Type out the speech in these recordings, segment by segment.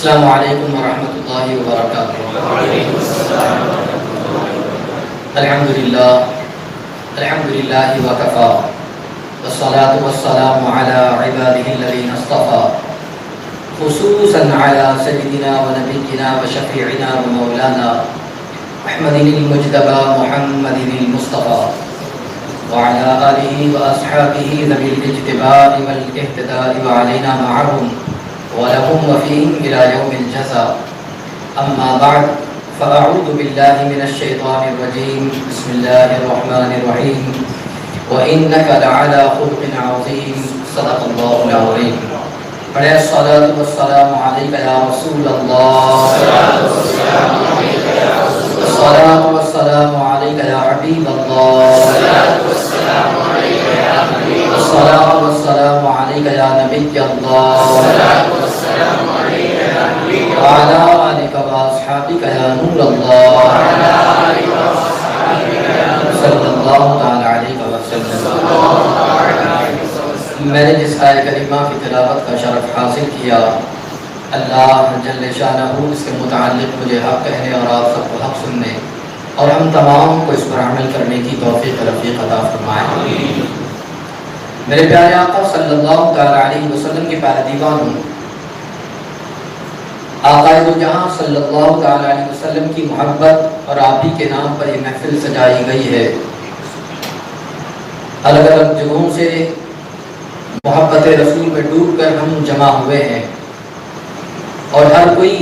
السلام علیکم ورحمۃ اللہ وبرکاتہ۔ الحمدللہ وکفیٰ والصلاة والسلام علی عبادہ الذین اصطفیٰ خصوصا علی سیدنا ونبینا وشفیعنا ومولانا محمد المجتبی محمد المصطفیٰ وعلى آلہ واصحابہ ذوی الاجتباء والاہتداء وعلینا معهم ولهم وفيهم إلى يوم الجزاء. أما بعد فأعوذ بالله من الشيطان الرجيم. بسم الله الرحمن الرحيم. وإنك لعلى خلق عظيم. صدق الله العظيم. عليه الصلاة والسلام عليك يا رسول الله. الصلاة والسلام عليك يا حبيب الله. الصلاة والسلام عليك يا نبي الله. وعلى آلك وأصحابك يا نور الله. صلی اللہ تعالی علیہ وسلم۔ میں نے جس آیت کریمہ کی تلاوت کا شرف حاصل کیا، اللہ جل شانہ اس کے متعلق مجھے حق کہنے اور آپ سب کو حق سننے اور ہم تمام کو اس پر عمل کرنے کی توفیق رفیق عطا فرمائے۔ میرے پیارے آقا صلی اللہ تعالی علیہ وسلم کے پیارے دیوان ہوں، آقا دو جہاں صلی اللہ تعالی علیہ وسلم کی محبت اور آپ ہی کے نام پر یہ محفل سجائی گئی ہے۔ الگ الگ جگہوں سے محبت رسول میں ڈوب کر ہم جمع ہوئے ہیں، اور ہر کوئی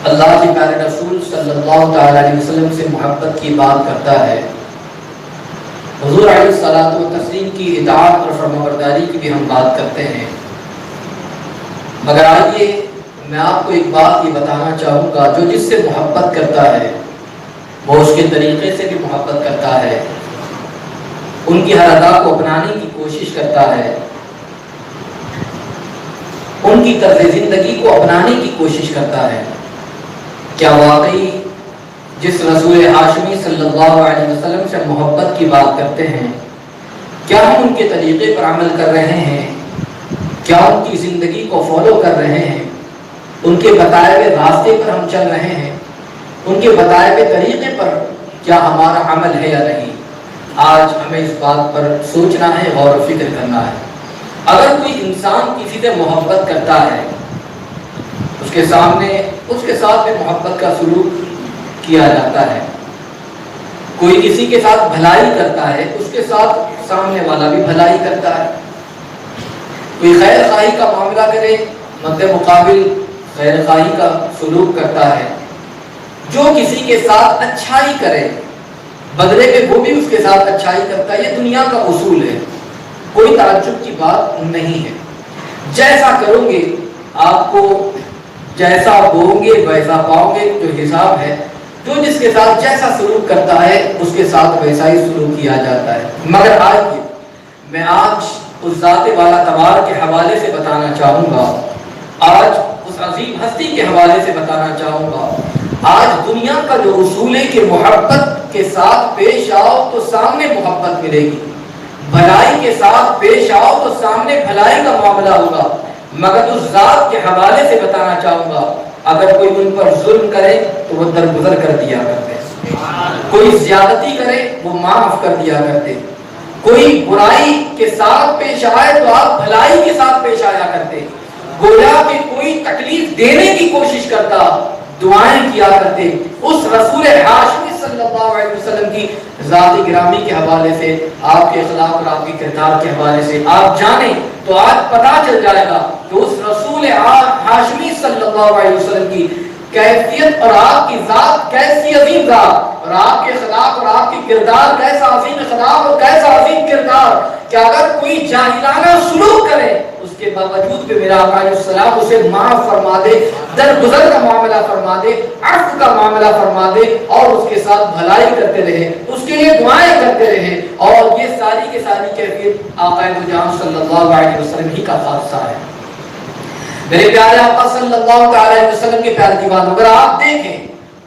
اللہ کے پیارے رسول صلی اللہ تعالی علیہ وسلم سے محبت کی بات کرتا ہے۔ حضور علیہ الصلوۃ والتسلیم کی اطاعت اور فرمانبرداری کی بھی ہم بات کرتے ہیں، مگر آئیے میں آپ کو ایک بات یہ بتانا چاہوں گا، جو جس سے محبت کرتا ہے وہ اس کے طریقے سے بھی محبت کرتا ہے، ان کی ہر ادا کو اپنانے کی کوشش کرتا ہے، ان کی طرز زندگی کو اپنانے کی کوشش کرتا ہے۔ کیا واقعی جس رسول ہاشمی صلی اللہ علیہ وسلم سے محبت کی بات کرتے ہیں، کیا ہم ان کے طریقے پر عمل کر رہے ہیں؟ کیا ان کی زندگی کو فالو کر رہے ہیں؟ ان کے بتائے ہوئے راستے پر ہم چل رہے ہیں؟ ان کے بتائے ہوئے طریقے پر کیا ہمارا عمل ہے یا نہیں؟ آج ہمیں اس بات پر سوچنا ہے، غور و فکر کرنا ہے۔ اگر کوئی انسان کسی سے محبت کرتا ہے، اس کے ساتھ میں محبت کا سلوک کیا جاتا ہے، کوئی کسی کے ساتھ بھلائی کرتا ہے، اس کے ساتھ سامنے والا بھی بھلائی کرتا ہے، کوئی خیر خواہی کا معاملہ کرے، مد مقابل خیر خواہی کا سلوک کرتا ہے، جو کسی کے ساتھ اچھائی کرے بدلے میں وہ بھی اس کے ساتھ اچھائی کرتا ہے۔ یہ دنیا کا اصول ہے، کوئی تعجب کی بات نہیں ہے۔ جیسا کرو گے آپ کو جیسا بوؤ گے ویسا پاؤ گے، جو حساب ہے، جو جس کے ساتھ جیسا سلوک کرتا ہے اس کے ساتھ ویسا ہی سلوک کیا جاتا ہے۔ مگر میں آج اس ذات والا تبار کے حوالے سے بتانا چاہوں گا، آج اس عظیم ہستی کے حوالے سے بتانا چاہوں گا، آج دنیا کا جو اصول ہے کہ محبت کے ساتھ پیش آؤ تو سامنے محبت ملے گی، بھلائی کے ساتھ پیش آؤ تو سامنے بھلائی کا معاملہ ہوگا، مگر اس ذات کے حوالے سے بتانا چاہوں گا، اگر کوئی ان پر ظلم کرے تو وہ درگزر کر دیا کرتے، کوئی زیادتی کرے وہ معاف کر دیا کرتے، کوئی برائی کے ساتھ پیش آئے تو آپ بھلائی کے ساتھ پیش آیا کرتے، گویا کہ کوئی تکلیف دینے کی کوشش کرتا دعائیں کیا کرتے۔ اس رسول ہاشمی صلی اللہ علیہ وسلم کی ذات گرامی کے حوالے سے، آپ کے اخلاق اور آپ کے کردار کے حوالے سے آپ جانیں تو آج پتہ چل جائے گا کہ اس رسول ہاشمی صلی اللہ علیہ وسلم کی کیفیت اور آپ کی ذات کیسی عظیم ذات، اور آپ کے اخلاق اور آپ کے کردار کیسا عظیم اخلاق اور کیسا عظیم کردار کہ اگر کوئی جاہلانہ سلوک کرے اس کے باوجود بھی میرا آقا علیہ السلام اسے معاف فرما دے، درگزر کا معاملہ فرما دے، عفو کا معاملہ فرما دے، اور اس کے ساتھ بھلائی کرتے رہے، اس کے لیے دعائیں کرتے رہے، اور یہ ساری کی ساری کیفیت آقا دو جہاں صلی اللہ علیہ وسلم ہی کا خاصہ ہے۔ میرے پیارے آقا صلی اللہ علیہ وسلم کے پیارے دیوان، اگر آپ دیکھیں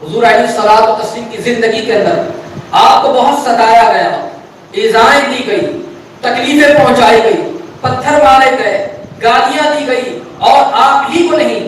حضور علیہ الصلوۃ والتسلیم کی زندگی کے اندر آپ کو بہت ستایا گیا، ایذائیں دی گئی، تکلیفیں پہنچائی گئی، پتھر مارے گئے، گالیاں دی گئی، اور آپ ہی کو نہیں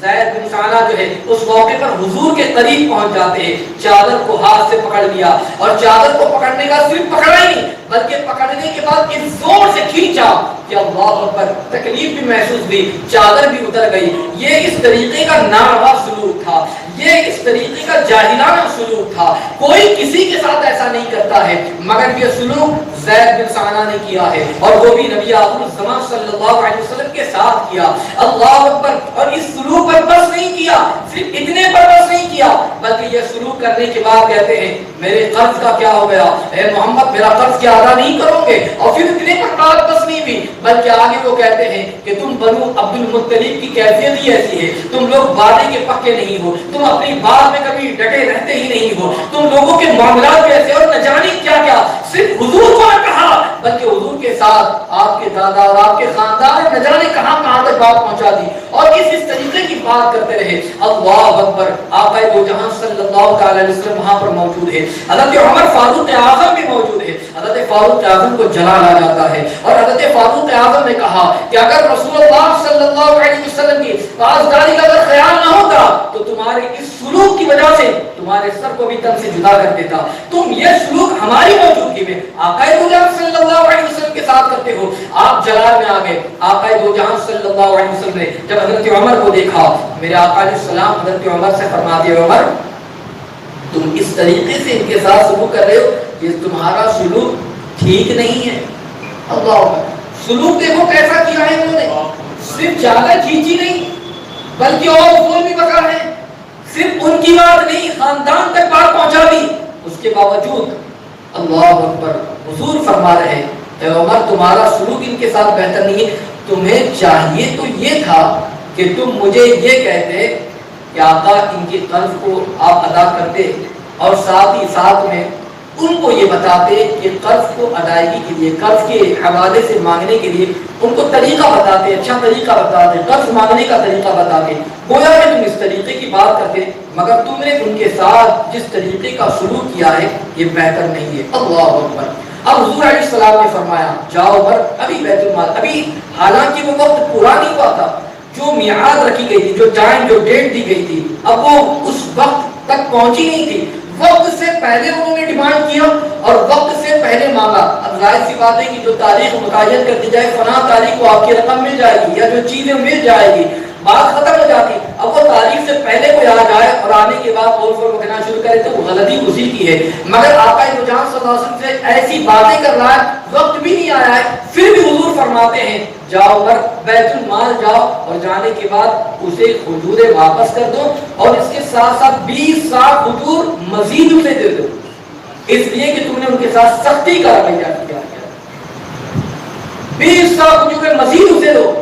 زید بن ثانہ جو ہے اس موقع پر حضور کے قریب پہنچ جاتے ہیں، چادر کو ہاتھ سے پکڑ لیا، اور چادر کو پکڑنے کا صرف پکڑا ہی نہیں بلکہ پکڑنے کے بعد اس زور سے کھینچا کہ اللہ اکبر، تکلیف بھی محسوس ہوئی، چادر بھی اتر گئی۔ یہ اس طریقے کا ناروا سلوک تھا، یہ اس طریقے کا جاہلانہ سلوک تھا، کوئی کسی کے ساتھ ایسا نہیں کرتا ہے، مگر یہ سلوک زید بن ثانہ نے کیا ہے، اور وہ بھی نبی آخر الزمان صلی اللہ علیہ وسلم کے ساتھ کیا۔ اللہ اکبر! اور اس سلوک پر بس نہیں کیا، صرف اتنے پر بس نہیں کیا، بلکہ یہ سلوک کرنے کے بعد کہتے ہیں میرے قرض کا کیا ہو گیا، اے محمد میرا قرض کیا ادا نہیں کرو گے؟ اور پھر اتنے پر بات بس نہیں ہوئی، بلکہ آگے وہ کہتے ہیں کہ تم بنو عبد المطلب کی کیفیت ہی ایسی ہے، تم لوگ وعدے کے پکے نہیں ہو، تم اپنی بات میں کبھی ڈٹے رہتے ہی نہیں ہو، تم لوگوں کے معاملات کیسے، اور نہ جانے کیا کیا، صرف حضور کو نہ کہا بلکہ حضور کے ساتھ آپ کے دادا اور آپ کے خاندان نہ جانے کہاں کہاں تک بات پہنچا دی، اور اس طریقے کی بات کرتے رہے۔ اللہ اکبر! آقا دو جہاں صلی اللہ علیہ وسلم وہاں پر موجود ہے، حضرت عمر فاروق اعظم بھی موجود ہے۔ حضرت فاروق اعظم کو جلال آ جاتا ہے، اور حضرت فاروق اعظم نے کہا کہ اگر رسول اللہ صلی اللہ علیہ وسلم کی پاسداری کا اگر خیال نہ ہوتا تو تمہارے اس سلوک کی وجہ سے تمہارے سر کو بھی تن سے جدا کر دیتا، تم یہ سلوک ہماری موجودگی میں آقا دو جہاں صلی اللہ علیہ وسلم کے ساتھ کرتے ہو۔ آپ جلال میں آ گئے۔ آقا دو جہاں صلی اللہ علیہ وسلم نے جب حضرت عمر کو دیکھا، میرے آقا علیہ السلام حضرت عمر سے فرماتے ہیں عمر تم اس طریقے سے ان کے ساتھ سلوک کر رہے ہو، یہ تمہارا سلوک ٹھیک نہیں ہے۔ اللہ اکبر! سلوک دیکھو کیسا کیا ہے انہوں نے، صرف چادر کھینچی نہیں بلکہ اور اصول بھی بکا ہے، صرف ان کی بات نہیں خاندان تک بات پہنچا دی۔ اس کے باوجود اللہ اکبر حضور فرما رہے ہیں اے عمر تمہارا سلوک ان کے ساتھ بہتر نہیں ہے، تمہیں چاہیے تو یہ تھا کہ تم مجھے یہ کہتے کہ آقا ان کے قرض کو آپ ادا کرتے، اور ساتھ ہی ساتھ میں ان کو یہ بتاتے کہ قرض کو ادائیگی کے لیے، قرض کے حوالے سے مانگنے کے لیے ان کو طریقہ بتاتے، اچھا طریقہ بتاتے، قرض مانگنے کا طریقہ بتاتے، گویا کہ تم اس طریقے کی بات کرتے، مگر تم نے ان کے ساتھ جس طریقے کا سلوک کیا ہے یہ بہتر نہیں ہے۔ اللہ اکبر! اب حضور علیہ السلام نے فرمایا جاؤ عمر، ابھی بیت المال، ابھی حالانکہ وہ وقت پورا نہیں ہوا تھا، جو میعاد رکھی گئی تھی، جو ٹائم، جو ڈیٹ دی گئی تھی، اب وہ اس وقت تک پہنچی نہیں تھی، وقت سے پہلے انہوں نے ڈیمانڈ کیا اور وقت سے پہلے مانگا۔ اب ظاہر سی بات ہے کہ جو تاریخ متعین کر دی جائے فلاں تاریخ کو آپ کی رقم مل جائے گی یا جو چیزیں مل جائے گی، بات ختم ہو جاتی۔ اب وہ تاریخ سے پہلے کوئی آ جائے اور آنے کے بعد اور فور کہنا شروع کرے تو وہ غلطی اسی کی ہے، مگر آقا دو جہاں صلی اللہ علیہ وسلم سے ایسی باتیں کر رہا ہے، وقت بھی نہیں آیا ہے، پھر بھی حضور فرماتے ہیں جاؤ عمر بیت المال جاؤ، اور جانے کے بعد اسے کھجوریں واپس کر دو، اور اس کے ساتھ ساتھ 20 سال کھجور مزید اسے دے دو، اس لیے کہ تم نے ان کے ساتھ سختی کا رویہ کیا ہے۔ 20 سال کھجوریں مزید اسے دو،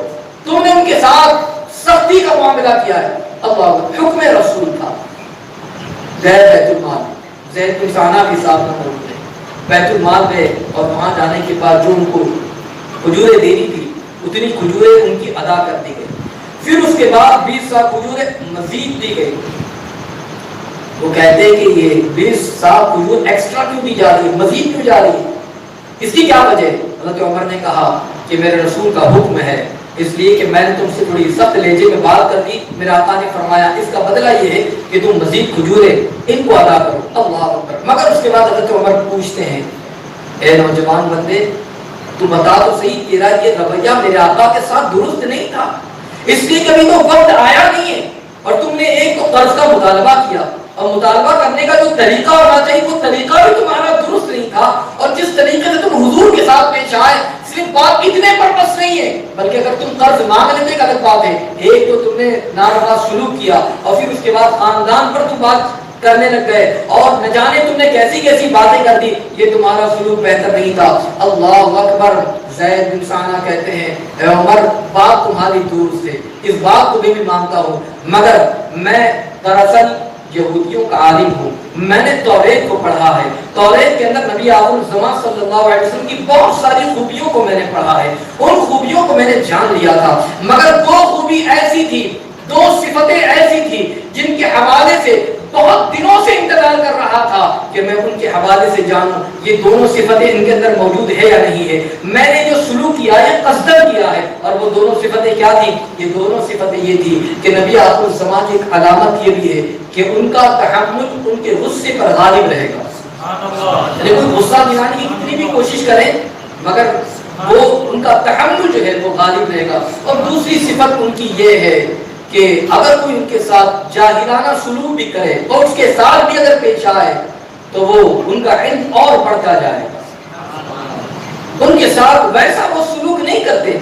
تم نے ان کے ساتھ سختی کا معاملہ کیا ہے۔ اللہ حکم رسول تھا۔ گئے بیت المال، زید بن ثانہ کے ساتھ موجود ہے، بیت المال گئے، اور وہاں جانے کے بعد جو ان کو کھجوریں دینی تھی اتنی کھجوریں ان کی ادا کر دی گئی، پھر اس کے بعد 20 سا کھجوریں مزید دی گئی۔ وہ کہتے ہیں کہ یہ 20 سا کھجور ایکسٹرا کیوں دی جا رہی ہے، مزید کیوں جا رہی ہے، اس کی کیا وجہ ہے؟ حضرت عمر نے کہا کہ میرے رسول کا حکم ہے، اس لیے کہ میں نے تم سے تھوڑی سخت لہجے میں بات کر دی، میرے آقا نے فرمایا اس کا بدلہ یہ ہے کہ تم مزید کھجوریں ان کو ادا کرو۔ اللہ اکبر! مگر اس کے بعد حضرت عمر پوچھتے ہیں اے نوجوان بندے تو بتا تو صحیح، تیرا یہ رویہ میرے آقا کے ساتھ درست نہیں تھا، اس لیے کبھی تو وقت آیا نہیں ہے، اور تم نے ایک تو قرض کا مطالبہ کیا، اور مطالبہ کرنے کا جو طریقہ ہونا چاہیے وہ طریقہ بھی تمہارا درست نہیں تھا، اور جس طریقے سے تم حضور کے ساتھ پیش آئے صرف بات اتنے پر بس نہیں ہے، بلکہ اگر تم قرض مانگ لیتے غلط بات ہے، ایک تو تم نے ناروا سلوک کیا، اور پھر اس کے بعد خاندان پر تم بات کرنے لگ گئے، اور نہ جانے تم نے کیسی کیسی باتیں کر دی، یہ تمہارا سلوک بہتر نہیں تھا۔ اللہ اکبر! زید بن ثانہ کہتے ہیں اے عمر بات تمہاری دور سے، اس بات کو بھی مانتا ہوں، مگر میں دراصل یہودیوں کا عالم ہوں، میں نے توریت کو پڑھا ہے، توریت کے اندر نبی آخر الزمان صلی اللہ علیہ وسلم کی بہت ساری خوبیوں کو میں نے پڑھا ہے، ان خوبیوں کو میں نے جان لیا تھا، مگر دو خوبی ایسی تھی، دو صفتیں ایسی تھی جن کے حوالے سے بہت دنوں سے انتظار کر رہا تھا کہ میں ان کے حوالے سے جانوں یہ دونوں صفتیں ان کے اندر موجود ہے یا نہیں ہے. میں نے جو سلوک کیا ہے قصدن کیا ہے. اور وہ دونوں صفتیں کیا تھی؟ یہ دونوں صفتیں یہ تھی کہ نبی آخر الزمان کی ایک علامت یہ بھی ہے کہ ان کا تحمل ان کے غصے پر غالب رہے گا. یعنی کوئی غصہ دلانے کی کتنی بھی کوشش کرے مگر وہ ان کا تحمل جو ہے وہ غالب رہے گا. اور دوسری صفت ان کی یہ ہے کہ اگر کوئی ان کے ساتھ جاہلانہ سلوک بھی کرے اور اس کے ساتھ بھی اگر پیش آئے تو وہ ان کا علم اور بڑھتا جائے گا. ان کے ساتھ ویسا وہ سلوک نہیں کرتے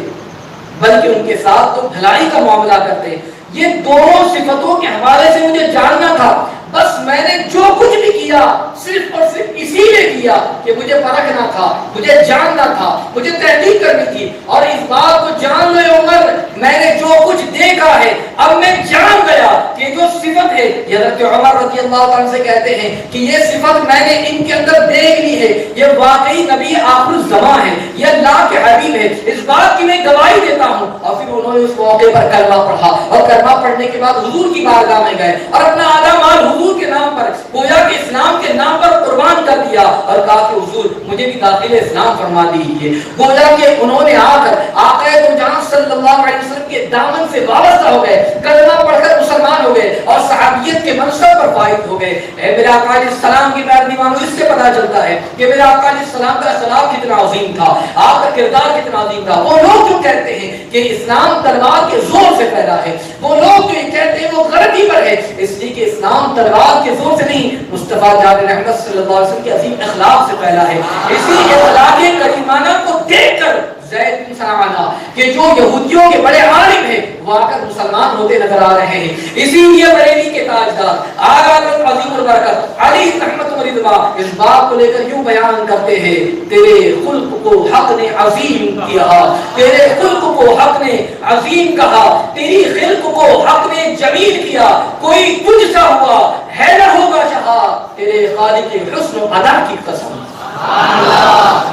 بلکہ ان کے ساتھ تو بھلائی کا معاملہ کرتے. یہ دونوں صفتوں کے حوالے سے مجھے جاننا تھا. بس میں نے جو کچھ بھی کیا صرف اور صرف اسی لیے کیا کہ مجھے پرکھنا تھا, مجھے جاننا تھا, مجھے تحقیق کرنی تھی. اور اس بات کو جان لے عمر, میں نے جو کچھ دیکھا ہے اب میں جان گیا کہ جو صفت ہے, حضرت عمر رضی اللہ عنہ سے کہتے ہیں کہ یہ صفت میں نے ان کے اندر دیکھ لی ہے, یہ واقعی نبی آخر الزمان ہے, یہ اللہ کے حبیب ہے, اس بات کی میں گواہی دیتا ہوں. اور پھر انہوں نے اس موقع پر کلمہ پڑھا اور کلمہ پڑھنے کے بعد حضور کی بارگاہ میں گئے اور اپنا آدھا مال حضور کے نام پر, گویا کہ اسلام کے نام پر قربان کر دیا اور کہا کہ حضور مجھے بھی داخل اسلام فرما دیجیے. گویا کہ انہوں نے آ کر آقا دو جہاں صلی اللہ علیہ وسلم کے دامن سے وابستہ ہو گئے, کلمہ پڑھ کر مسلمان ہو گئے اور صحابیت کے منصب پر فائز ہو گئے. اے میرے آقا علیہ السلام کی پیروی مانو, اس سے پتہ چلتا ہے کہ میرے آقا علیہ السلام کا اخلاق کتنا عظیم تھا, آپ کا کردار کتنا عظیم تھا. وہ لوگ جو کہتے ہیں کہ اسلام تلوار کے زور سے پھیلا ہے, وہ لوگ جو کہتے ہیں وہ غلطی پر ہے, اس لیے کہ اسلام تلوار کے زور سے نہیں, مصطفیٰ جان رحمت صلی اللہ علیہ وسلم کے عظیم اخلاق سے پھیلا ہے. اسی اخلاق کریمانہ کو دیکھ کر زید بن ثعلبہ کہ جو یہودیوں کے بڑے عالم ہیں وہ آ کر مسلمان ہوتے نظر آ رہے ہیں. اسی لیے بریلی کے تاجدار آغا حضرت عظیم البرکت علی رحمت اللہ اس بات کو لے کر یوں بیان کرتے ہیں, تیرے خلق کو حق نے عظیم کیا, تیرے خلق کو حق نے عظیم کہا, تیری خلق کو حق نے جمیل کیا, کوئی تجھ سا ہوا ہے نہ ہوگا شہا, تیرے خالق حسن و ادا کی قسم.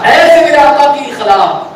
ایسے میرے آقا کی اخلاق,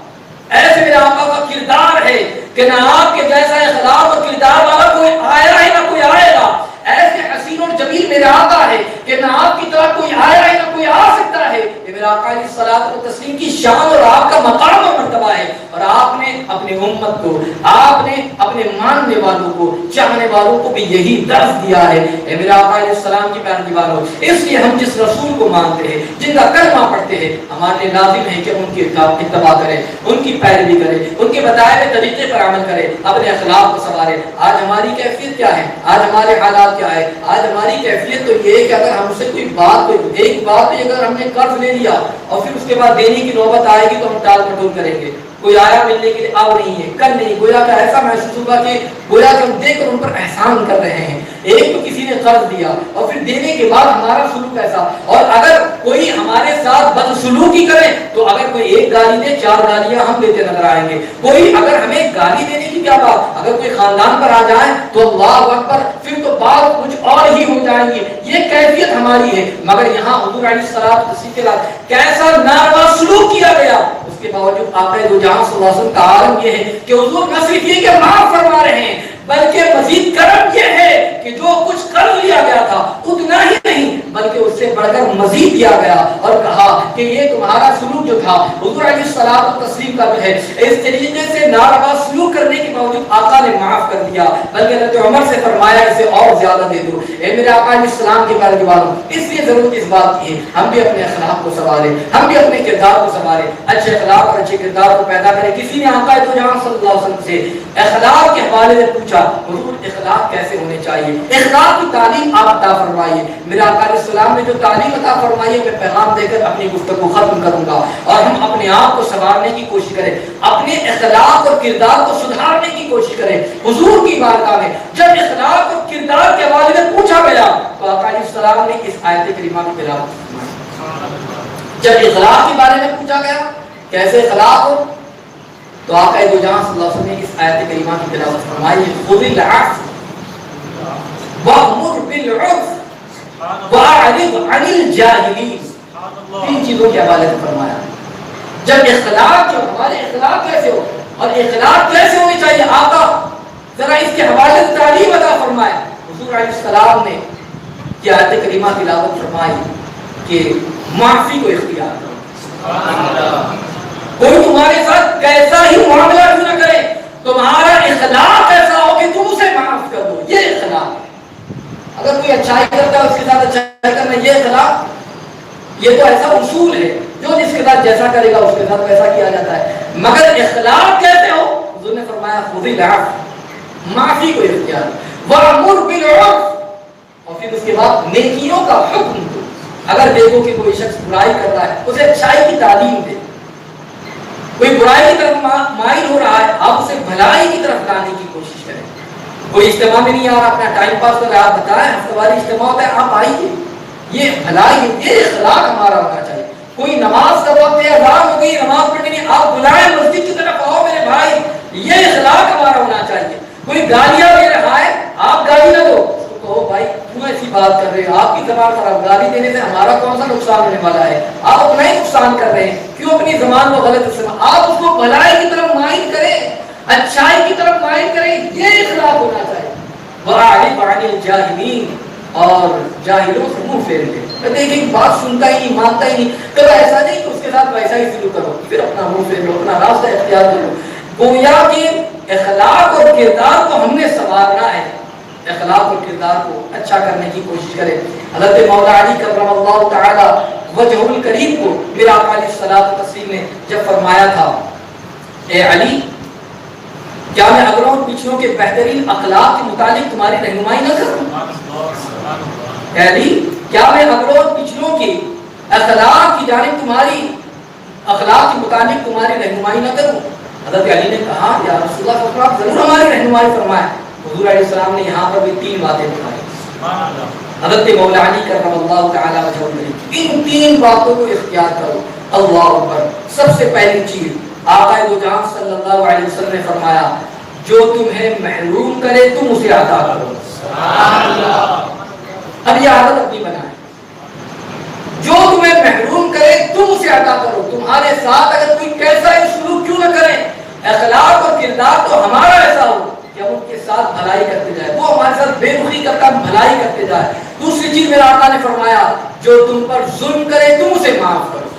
ایسے میرے آقا کا کردار ہے کہ نہ آپ کے جیسا اخلاق اور کردار والا کوئی آیا ہے نہ کوئی آئے گا. ایسے حسین اور جمیل میرے آقا ہے کہ نہ آپ کی طرح کوئی آیا ہے نہ کوئی آ سکتا ہے. یہ میرے آقا علیہ الصلوۃ والتسلیم کی شان اور آپ کا مقام اور مرتبہ ہے. اور آپ نے اپنی امت کو, آپ نے اپنے ماننے والوں کو, چاہنے والوں کو بھی یہی درس دیا ہے. اے میرے آقا علیہ السلام کی پیروی والوں, اس لیے ہم جس رسول کو مانتے ہیں, جن کا کلمہ پڑھتے ہیں, ہمارے لازم ہے کہ ان کی اتباع کریں, ان کی پیروی کریں, ان کے بتائے ہوئے طریقے پر عمل کریں, اپنے اخلاق کو سنواریں. آج ہماری کیفیت کیا ہے, آج ہمارے حالات کیا ہے؟ آج ہماری کیفیت تو یہ ہے کہ اگر ہم سے کوئی بات, ایک بات بھی اگر ہم نے قرض لے لیا اور پھر اس کے بعد دینے کی نوبت آئے گی تو ہم ٹال مٹول کریں گے. کوئی آیا ملنے کے لیے, آؤ نہیں ہے, کل نہیں, گویا کہ ایسا محسوس ہوگا کہ گویا کہ ہم دیکھ کر ان پر احسان کر رہے ہیں. ایک تو کسی نے قرض دیا اور پھر دینے کے بعد ہمارا سلوک ایسا. اور اگر کوئی ہمارے ساتھ بدسلوکی کرے تو اگر کوئی ایک گالی دے, چار گالیاں ہم دیتے نظر آئیں گے. کوئی اگر ہمیں گالی دینے کی کیا بات, اگر کوئی خاندان پر آ جائے تو اللہ اکبر, پھر تو بات کچھ اور ہی ہو جائیں گی. یہ کیفیت ہماری ہے. مگر یہاں حضور علیہ الصلوۃ والسلام کیسا ناروا سلوک کیا گیا, اس کے باوجود آقا دو جہاں صلی اللہ علیہ وسلم کا عالم یہ ہے کہ حضور نہ صرف یہ کہ معاف فرما رہے ہیں بلکہ مزید کرم یہ ہے کہ جو کچھ قرض لیا گیا تھا اتنا ہی نہیں بلکہ اس سے بڑھ کر مزید کیا گیا اور کہا کہ یہ تمہارا سلوک جو تھا حضور علیہ الصلوۃ والتسلیم کا ہے, اس طریقے سے ناروا سلوک کرنے کے باوجود آقا نے معاف کر دیا, بلکہ حضرت عمر سے فرمایا اسے اور زیادہ دے دو. اے میرے آقا علیہ السلام کے پیروی والوں, اس لیے ضرورت اس بات کی ہے ہم بھی اپنے اخلاق کو سنواریں, ہم بھی اپنے کردار کو سنواریں, اچھے اخلاق اور اچھے کردار کو پیدا کریں. کسی نے آقا دو جہاں صلی اللہ علیہ وسلم سے اخلاق کے حوالے سے پوچھا, حضور اخلاق کیسے ہونے چاہیے, اخلاق کی تعلیم آپ عطا فرمائیے. میرے آقا علیہ السلام نے جو تعلیم عطا فرمائی ہے میں پیغام دے کر اپنی گفتگو ختم کروں گا. اور ہم اپنے آپ کو سنوارنے کی کوشش کریں, اپنے اخلاق اور کردار کو سدھارنے کی کوشش کریں. حضور کی بارگاہ میں جب اخلاق اور کردار کے حوالے سے پوچھا گیا تو آقا علیہ السلام نے اس آیت کریمہ کی تلاوت فرمائی. جب اخلاق کے بارے میں پوچھا گیا کیسے اخلاق ہو تو آقا دو جہاں صلی اللہ علیہ وسلم نے اس آیت کریمہ کی تلاوت فرمائی, خذ العفو وأمر بالعرف وأعرض عن الجاہلین. تین چیزوں کے حوالے سے فرمایا. جب اخلاق, جو ہمارے اخلاق کیسے ہو اور اخلاق کیسے ہونی چاہیے, آقا ذرا اس کے حوالے سے تعلیم عطا فرمائے. حضور علیہ السلام نے کہ آیت کریمہ تلاوت فرمائی کہ معافی کو اختیار کرو، کوئی تمہارے ساتھ کیسا ہی معاملہ کیوں نہ کرے، تمہارا اخلاق ایسا ہو کہ تم اسے معاف کر دو، یہ اخلاق ہے۔ اگر کوئی اچھائی کرتا ہے اس کے ساتھ اچھائی کرنا، یہ اخلاق، یہ تو ایسا اصول ہے جو جس کے ساتھ جیسا کرے گا اس کے ساتھ ویسا کیا جاتا ہے، مگر اخلاق کیسے ہو؟ حضور نے فرمایا خذ العفو، معافی کو اختیار، وامر بالعرف، اور پھر اس کے بعد نیکیوں کا حکم دو۔ اگر دیکھو کہ کوئی شخص برائی کر رہا ہے اسے اچھائی کی تعلیم دے، کوئی برائی کی طرف مائل ہو رہا ہے آپ اسے بھلائی کی طرف لانے کی کوشش کریں۔ کوئی اجتماع میں نہیں آ رہا اپنا ٹائم پاس کر رہا ہے، آپ بتائیں ہفتہ واری اجتماع ہوتا ہے آپ آئیے، یہ بھلائی ہے، یہ اخلاق ہمارا ہونا چاہیے۔ کوئی نماز کا وقت ہے، اذان ہو گئی، نماز پڑھنے نہیں، آپ بلائیں مسجد کی طرف، آؤ میرے بھائی، یہ اخلاق ہمارا ہونا چاہیے۔ کوئی گالیاں دے رہا ہے آپ گالی نہ دو، اس کو کہو بھائی کیوں ایسی بات کر رہے ہو، آپ کی زبان خراب، گالی دینے سے ہمارا کون سا نقصان ہونے والا ہے، آپ اپنا ہی نقصان کر رہے ہیں، کیوں اپنی زبان کو غلط استعمال، آپ اس کو بھلائی کی طرف مائل کریں، اچھائی کی طرف مائل کریں، یہ اخلاق ہونا چاہیے۔ وَأَعْرِضْ عَنِ الْجَاهِلِينَ، اور جاہلوں سے منہ پھیر لے، دیکھیں بات سنتا ہی نہیں، مانتا ہی نہیں، تو ایسا نہیں کہ اس کے ساتھ ویسا ہی سلوک کرو، پھر اپنا منہ پھیر لو، اپنا راستہ اختیار کرو۔ گویا کہ اخلاق اور کردار کو ہم نے سنوارنا ہے، اخلاق اور کردار کو اچھا کرنے کی کوشش کریں۔ حضرت مولا علی کرم اللہ تعالی وجہ الکریم کو میرا آقا علیہ الصلوۃ والتسلیم نے جب فرمایا تھا اے علی کیا میں اگروں اور پچھلوں کے بہترین اخلاق کے متعلق تمہاری رہنمائی نہ کروں؟ اے علی کیا میں اگروں اور پچھلوں کے اخلاق کی جانب تمہاری اخلاق کے متعلق تمہاری رہنمائی نہ کروں؟ حضرت علی نے کہا یا رسول اللہ صلی اللہ علیہ وسلم ضرور ہماری رہنمائی فرمائیں۔ حضور علیہ السلام نے یہاں پر بھی 3 باتیں بتائی۔ حضرت مولا علی کرم اللہ تعالی وجہ ان 3 باتوں کو اختیار کرو۔ اللہ اکبر۔ سب سے پہلی چیز آقا دو جہاں صلی اللہ علیہ وسلم نے فرمایا جو تمہیں محروم کرے تم اسے عطا کرو۔ سبحان اللہ۔ اب یہ عادت اپنی بنائیں، جو تمہیں محروم کرے تم اسے عطا کرو۔ تمہارے ساتھ اگر کوئی کیسا ہی سلوک کیوں نہ کرے، اخلاق اور کردار تو ہمارا ایسا ہو کہ ہم ان کے ساتھ بھلائی کرتے جائے، وہ ہمارے ساتھ بے رخی کرتا بھلائی کرتے جائے۔ دوسری چیز میرا آقا نے فرمایا جو تم پر ظلم کرے تم اسے معاف کرو۔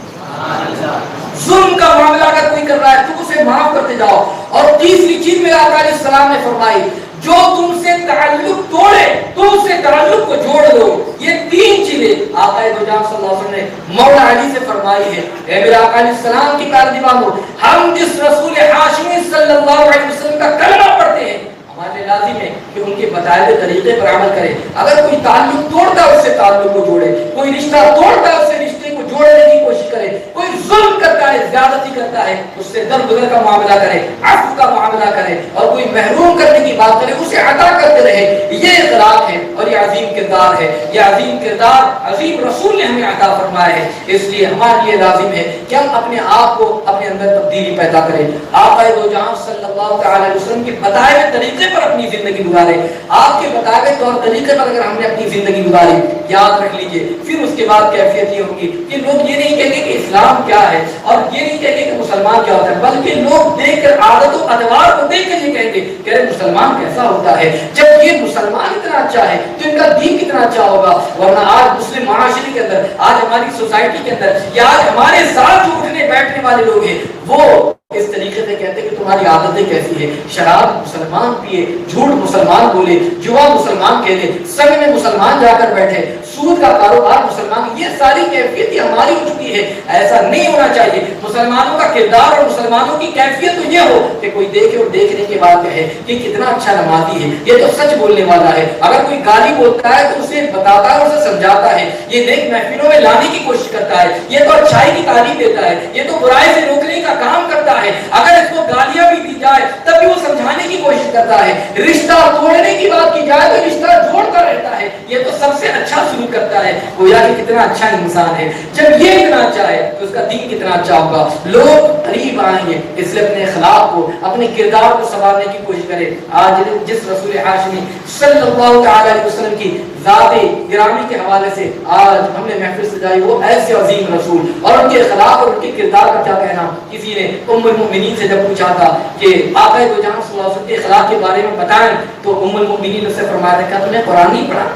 ظلم کا معاملہ اگر کوئی کر رہا ہے تم اسے معاف کرتے جاؤ۔ اور تیسری چیز میرا آقا علیہ السلام نے فرمائی جو تم سے تعلق توڑے تم سے تعلق کو جوڑ دو۔ یہ 3 چیزیں آقا دو جہاں صلی اللہ علیہ وسلم نے مولا علی سے فرمائی ہے۔ اے میرا آقا علیہ السلام کی پیارے دیوانوں، ہم جس رسول ہاشمی صلی اللہ علیہ وسلم کا کلمہ پڑھتے ہیں ہمارے لازم ہے کہ ان کے بتائے ہوئے طریقے پر عمل کریں۔ اگر کوئی تعلق توڑتا ہے اس سے تعلق کو جوڑے، کوئی رشتہ توڑتا ہے اس سے رشتے کو جوڑنے کی کوشش کرے، کوئی ظلم کرتا ہے زیادتی کرتا ہے اس سے درگزر کا معاملہ کرے، عفو کا معاملہ کرے، اور کوئی محروم کرنے کی بات کرے اسے عطا کرتے رہے۔ یہ اخلاق ہے اور یہ عظیم کردار ہے، یہ عظیم کردار عظیم رسول نے ہمیں عطا فرمایا ہے۔ اس لیے ہمارے لیے لازم ہے کہ ہم اپنے آپ کو اپنے اندر تبدیلی پیدا کریں، آقا دو جہاں صلی اللہ تعالی علیہ وسلم کے بتائے ہوئے طریقے پر اپنی زندگی گزارے۔ آپ کے بتائے ہوئے طور طریقے پر اگر ہم نے اپنی زندگی گزاری، یاد رکھ لیجئے پھر اس کے بعد کیفیت یہ ہوگی کہ لوگ یہ نہیں کہیں گے کہ اسلام کیا ہے اور یہ نہیں کہیں گے کہ مسلمان کیا ہوتا ہے، بلکہ لوگ دیکھ کر عادت و ادوار کو دیکھ کر یہ کہیں گے کہ ارے مسلمان کیسا ہوتا ہے، جب یہ مسلمان اتنا اچھا ہے تو ان کا دین کتنا اچھا ہوگا۔ ورنہ آج مسلم معاشرے کے اندر، آج ہماری سوسائٹی کے اندر، یا آج ہمارے ساتھ جو اٹھنے بیٹھنے والے لوگ ہیں وہ اس طریقے سے کہتے ہیں کہ تمہاری عادتیں کیسی ہے، شراب مسلمان پیے، جھوٹ مسلمان بولے، جوا مسلمان کہے، سنگ میں مسلمان جا کر بیٹھے، سود کا کاروبار مسلمان، یہ ساری کیفیت ہماری ہو چکی ہے۔ ایسا نہیں ہونا چاہیے۔ مسلمانوں کا کردار اور مسلمانوں کی کیفیت تو یہ ہو کہ کوئی دیکھے اور دیکھنے کے بعد کہے کہ کتنا اچھا نمازی ہے، یہ تو سچ بولنے والا ہے۔ اگر کوئی گالی بولتا ہے تو اسے بتاتا ہے، اسے سمجھاتا ہے، یہ نیک محفلوں میں لانے کی کوشش کرتا ہے، یہ تو اچھائی کی تعلیم دیتا ہے، یہ تو برائی سے روکنے کا کام کرتا ہے۔ اگر اس کو گالیاں بھی دی جائے تب بھی وہ سمجھانے کی کوشش کرتا ہے، رشتہ توڑنے کی بات کی جائے تو رشتہ جوڑتا رہتا ہے، یہ تو سب سے اچھا سلوک کرتا ہے۔ گویا کہ کتنا اچھا انسان ہے، جب یہ اتنا اچھا ہے تو اس کا دین کتنا اچھا ہوگا۔ لوگ قریب آئیں گے، اس لیے اپنے اخلاق کو، اپنے کردار کو سنوارنے کی کوشش کریں۔ آج جس رسول ہاشمی صلی اللہ تعالی علیہ وسلم کی ذات گرامی کے حوالے سے آج ہم نے محفل سجائی، وہ ایسے عظیم رسول اور ان کے اخلاق اور ان کے کردار کا کیا کہنا۔ کسی نے ام المؤمنین سے جب پوچھا تھا کہ آقا دو جہاں صلی اللہ علیہ وسلم کے اخلاق کے بارے میں بتائیں تو ام المؤمنین نے فرمایا تھا کہ تم نے قرآن نہیں پڑھا؟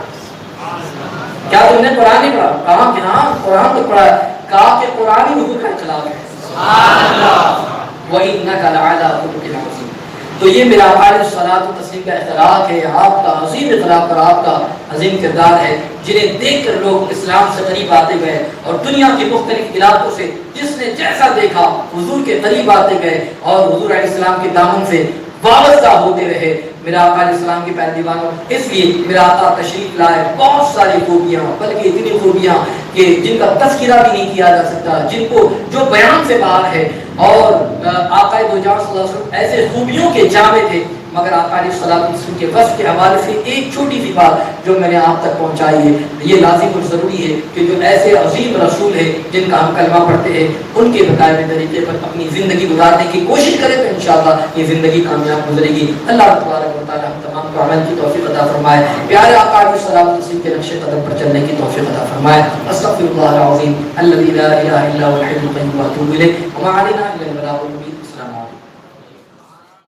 کیا تم نے قرآن نہیں پڑھا؟ کہا کہ ہاں قرآن تو پڑھا. کہا کہ قرآن ہی حضور کا اخلاق ہے. سبحان اللہ. وَإِنَّكَ لَعَلَىٰ خُلُقٍ عَظِيمٍ. تو یہ میرا علیہ الصلوۃ والتسلیم کا اخلاق ہے، آپ کا عظیم اخلاق اور آپ کا عظیم کردار ہے، جنہیں دیکھ کر لوگ اسلام سے قریب آتے گئے اور دنیا کے مختلف علاقوں سے جس نے جیسا دیکھا حضور کے قریب آتے گئے اور حضور علیہ السلام کے دامن سے وابستہ ہوتے رہے. میرا آقا علیہ السلام کے پیارے دیوانوں، اس لیے میرا آقا تشریف لائے بہت ساری خوبیاں، بلکہ اتنی خوبیاں کہ جن کا تذکرہ بھی نہیں کیا جا سکتا، جن کو جو بیان سے باہر ہے. اور آقا دو جہاں صلی اللہ علیہ وسلم ایسے خوبیوں کے جامع تھے، مگر آقا علیہ السلام کے وصف کے حوالے سے ایک چھوٹی سی بات جو میں نے آپ تک پہنچائی ہے، یہ لازم اور ضروری ہے کہ جو ایسے عظیم رسول ہیں جن کا ہم کلمہ پڑھتے ہیں، ان کے بتائے ہوئے طریقے پر اپنی زندگی گزارنے کی کوشش کریں تو انشاءاللہ یہ زندگی کامیاب گزرے گی. اللہ تبارک و تعالی ہم تمام کو عمل کی توفیق عطا فرمائے. پیارے آقا علیہ السلام کے نقش قدم پر چلنے کی توفیق عطا فرمائے. استغفر اللہ العظیم الذی لا الہ الا هو الحی القیوم واتوب الیہ وما علینا الا البلاغ.